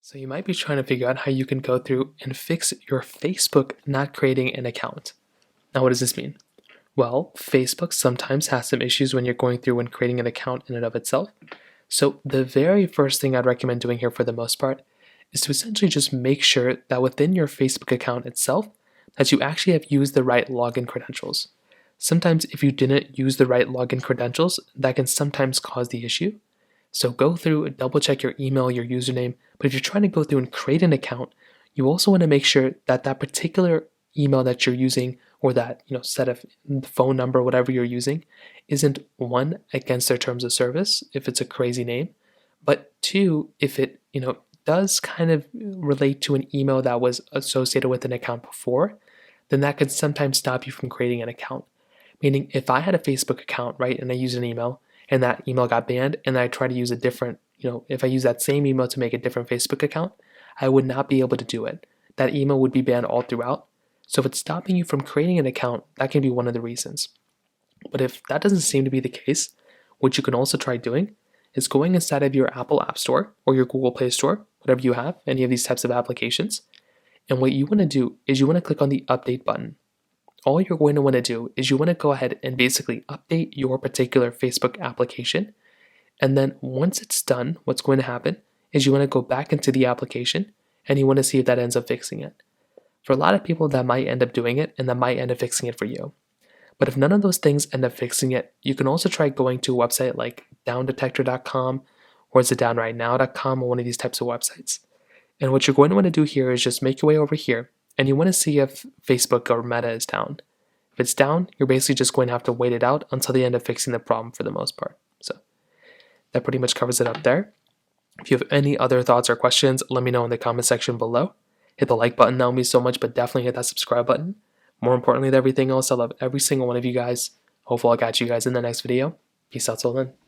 So you might be trying to figure out how you can go through and fix your Facebook not creating an account. Now, what does this mean? Well, Facebook sometimes has some issues when you're going through and creating an account in and of itself. So the very first thing I'd recommend doing here for the most part is to essentially just make sure that within your Facebook account itself, that you actually have used the right login credentials. Sometimes if you didn't use the right login credentials, that can sometimes cause the issue. So go through and double check your email, your username. But if you're trying to go through and create an account, you also want to make sure that that particular email that you're using or that set of phone number, whatever you're using, isn't one, against their terms of service if it's a crazy name, but two, if it does kind of relate to an email that was associated with an account before, then that could sometimes stop you from creating an account. Meaning, if I had a Facebook account, right, and I use an email, and that email got banned, and I try to use a different, if I use that same email to make a different Facebook account, I would not be able to do it. That email would be banned all throughout. So if it's stopping you from creating an account, that can be one of the reasons. But if that doesn't seem to be the case, what you can also try doing is going inside of your Apple App Store or your Google Play Store, whatever you have, any of these types of applications. And what you want to do is you want to click on the update button. All you're going to want to do is you want to go ahead and basically update your particular Facebook application. And then once it's done, what's going to happen is you want to go back into the application and you want to see if that ends up fixing it. For a lot of people, that might end up doing it and that might end up fixing it for you. But if none of those things end up fixing it, you can also try going to a website like Downdetector.com or is it downrightnow.com or one of these types of websites. And what you're going to want to do here is just make your way over here and you want to see if Facebook or Meta is down. If it's down, you're basically just going to have to wait it out until they end up fixing the problem for the most part. So that pretty much covers it up there. If you have any other thoughts or questions, let me know in the comment section below. Hit the like button, that would mean so much, but definitely hit that subscribe button. More importantly than everything else, I love every single one of you guys. Hopefully I'll catch you guys in the next video. Peace out till then.